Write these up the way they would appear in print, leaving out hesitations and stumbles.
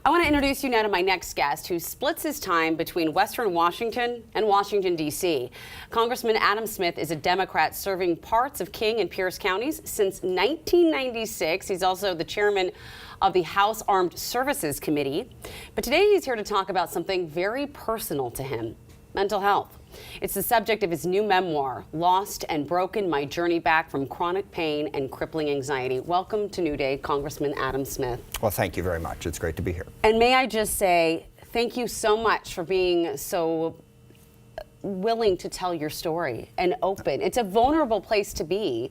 I want to introduce you now to my next guest, who splits his time between Western Washington and Washington, D.C. Congressman Adam Smith is a Democrat serving parts of King and Pierce counties since 1996. He's also the chairman of the House Armed Services Committee. But today he's here to talk about something very personal to him: mental health. It's the subject of his new memoir, Lost and Broken: My Journey Back from Chronic Pain and Crippling Anxiety. Welcome to New Day, Congressman Adam Smith. Well, thank you very much. It's great to be here. And may I just say, thank you so much for being so willing to tell your story and open. It's a vulnerable place to be.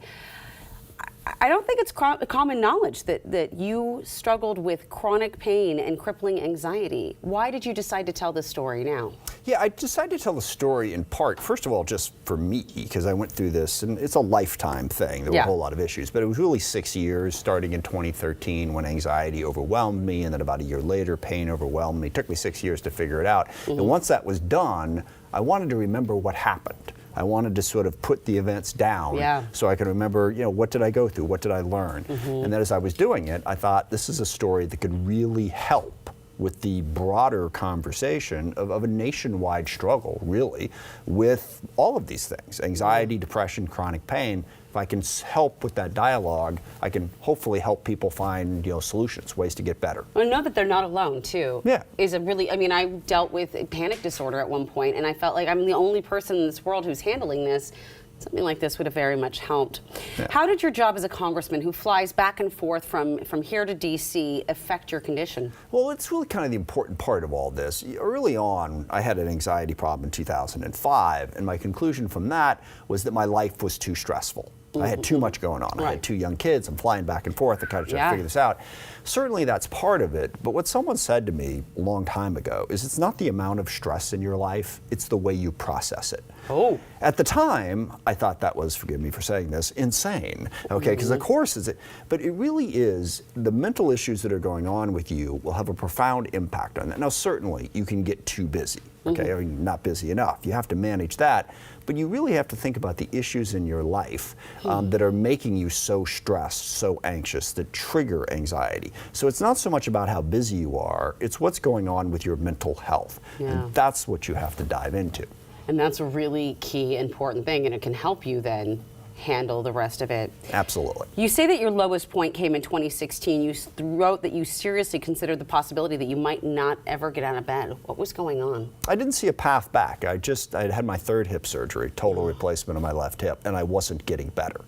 I don't think it's common knowledge that you struggled with chronic pain and crippling anxiety. Why did you decide to tell this story now? Yeah, I decided to tell the story in part, first of all, just for me, because I went through this, and it's a lifetime thing. There were a whole lot of issues, but it was really 6 years, starting in 2013 when anxiety overwhelmed me, and then about a year later, pain overwhelmed me. It took me 6 years to figure it out. And once that was done, I wanted to remember what happened. I wanted to sort of put the events down so I could remember, what did I go through? What did I learn? And then as I was doing it, I thought this is a story that could really help with the broader conversation of a nationwide struggle, really, with all of these things: anxiety, depression, chronic pain. If I can help with that dialogue, I can hopefully help people find, solutions, ways to get better. I know that they're not alone, too. Yeah. I dealt with a panic disorder at one point, and I felt like I'm the only person in this world who's handling this. Something like this would have very much helped. Yeah. How did your job as a congressman who flies back and forth from here to D.C. affect your condition? Well, it's really kind of the important part of all this. Early on, I had an anxiety problem in 2005, and my conclusion from that was that my life was too stressful. I had too much going on. I had 2 young kids. I'm flying back and forth. I kind of try to figure this out. Certainly that's part of it. But what someone said to me a long time ago is it's not the amount of stress in your life, it's the way you process it. Oh. At the time, I thought that was, forgive me for saying this, insane. Okay, because of course it's, but it really is, the mental issues that are going on with you will have a profound impact on that. Now, certainly you can get too busy. Okay, I mean, not busy enough. You have to manage that, but you really have to think about the issues in your life that are making you so stressed, so anxious, that trigger anxiety. So it's not so much about how busy you are, it's what's going on with your mental health. And that's what you have to dive into. And that's a really key, important thing, and it can help you then handle the rest of it. Absolutely. You say that your lowest point came in 2016. You wrote that you seriously considered the possibility that you might not ever get out of bed. What was going on? I didn't see a path back. I had my 3rd hip surgery, total replacement of my left hip, and I wasn't getting better.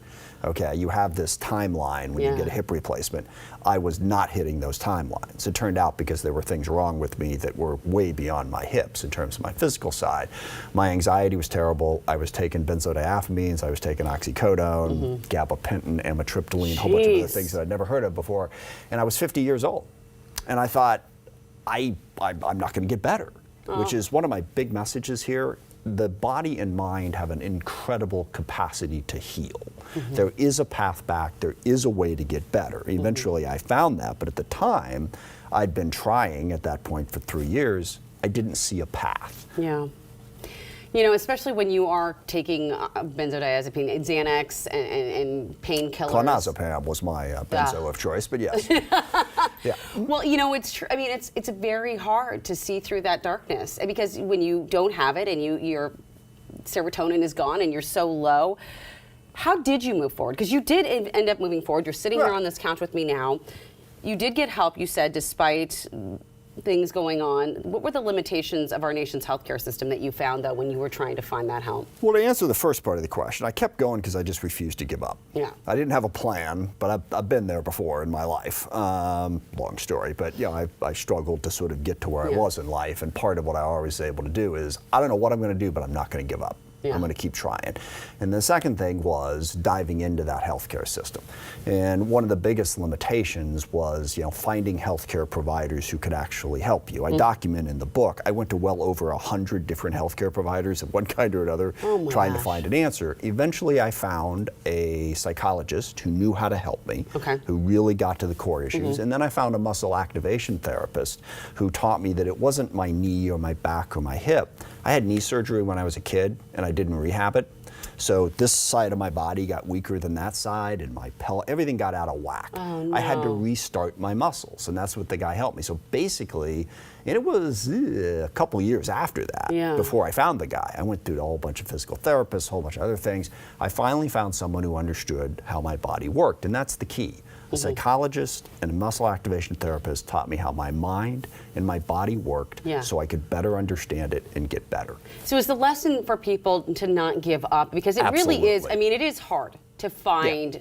Okay, you have this timeline when you get a hip replacement. I was not hitting those timelines. It turned out because there were things wrong with me that were way beyond my hips in terms of my physical side. My anxiety was terrible. I was taking benzodiazepines, I was taking oxycodone, gabapentin, amitriptyline, a whole bunch of other things that I'd never heard of before. And I was 50 years old. And I thought, I'm not going to get better, which is one of my big messages here. The body and mind have an incredible capacity to heal. There is a path back, there is a way to get better. Eventually I found that, but at the time, I'd been trying at that point for 3 years. I didn't see a path. Yeah. Especially when you are taking benzodiazepine, Xanax, and painkillers. Clonazepam was my benzo of choice, but yes. Well, it's true. I mean, it's very hard to see through that darkness, because when you don't have it and your serotonin is gone and you're so low. How did you move forward? Because you did end up moving forward. You're sitting here on this couch with me now. You did get help, you said, despite things going on. What were the limitations of our nation's healthcare system that you found, though, when you were trying to find that help? Well, to answer the first part of the question, I kept going because I just refused to give up. Yeah. I didn't have a plan, but I've been there before in my life. Long story, but I struggled to sort of get to where I was in life, and part of what I always was able to do is, I don't know what I'm going to do, but I'm not going to give up. I'm going to keep trying. And the second thing was diving into that healthcare system. And one of the biggest limitations was, finding healthcare providers who could actually help you. I document in the book, I went to well over 100 different healthcare providers of one kind or another, trying to find an answer. Eventually, I found a psychologist who knew how to help me, who really got to the core issues. And then I found a muscle activation therapist who taught me that it wasn't my knee or my back or my hip. I had knee surgery when I was a kid, and I didn't rehab it. So this side of my body got weaker than that side, and my pelvis, everything got out of whack. Oh, no. I had to restart my muscles, and that's what the guy helped me. So basically, and it was a couple years after that, before I found the guy. I went through a whole bunch of physical therapists, a whole bunch of other things. I finally found someone who understood how my body worked, and that's the key. A psychologist and a muscle activation therapist taught me how my mind and my body worked, so I could better understand it and get better. So is the lesson for people to not give up? Because it really is, I mean, it is hard to find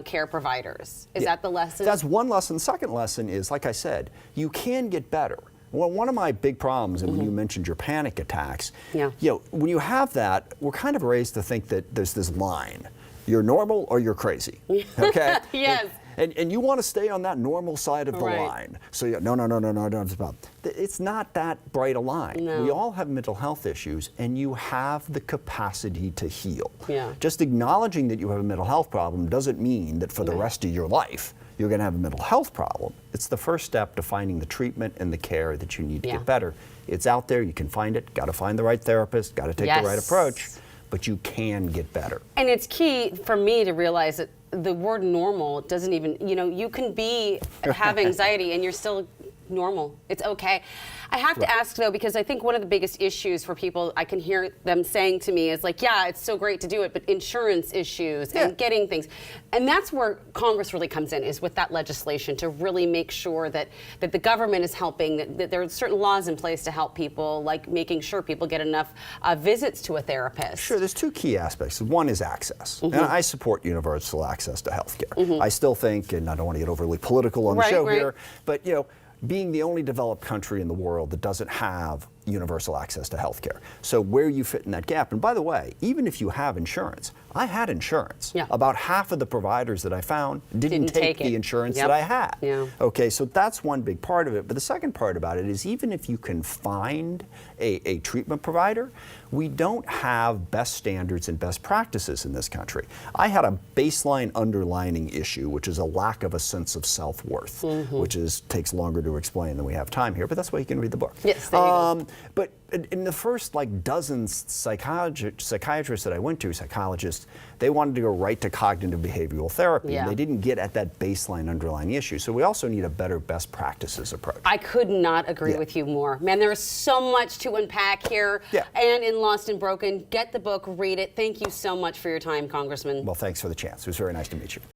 care providers. Is that the lesson? That's one lesson. The second lesson is, like I said, you can get better. Well, one of my big problems, and when you mentioned your panic attacks, when you have that, we're kind of raised to think that there's this line. You're normal or you're crazy. Okay? Yes. And you want to stay on that normal side of the line. So no, it's not that bright a line. No. We all have mental health issues, and you have the capacity to heal. Yeah. Just acknowledging that you have a mental health problem doesn't mean that for the rest of your life you're going to have a mental health problem. It's the first step to finding the treatment and the care that you need to get better. It's out there. You can find it. Got to find the right therapist. Got to take the right approach. But you can get better. And it's key for me to realize that the word normal doesn't even, you can have anxiety and you're still normal. It's okay. I have to ask though, because I think one of the biggest issues for people, I can hear them saying to me is like, yeah, it's so great to do it, but insurance issues and getting things. And that's where Congress really comes in, is with that legislation to really make sure that the government is helping, that there are certain laws in place to help people, like making sure people get enough visits to a therapist. Sure, there's two key aspects. One is access. And I support universal access to health care. I still think, and I don't want to get overly political on the show here, but being the only developed country in the world that doesn't have universal access to health care. So where you fit in that gap, and by the way, even if you have insurance, I had insurance. About half of the providers that I found didn't take the insurance that I had. Okay, so that's one big part of it. But the second part about it is, even if you can find a treatment provider, we don't have best standards and best practices in this country. I had a baseline underlining issue, which is a lack of a sense of self-worth, which takes longer to explain than we have time here, but that's why you can read the book. Yes, there you go. But in the first dozen psychiatrists that I went to, psychologists, they wanted to go right to cognitive behavioral therapy, and they didn't get at that baseline underlying issue. So we also need a better best practices approach. I could not agree with you more. Man, there is so much to unpack here. And in Lost and Broken, get the book, read it. Thank you so much for your time, Congressman. Well, thanks for the chance. It was very nice to meet you.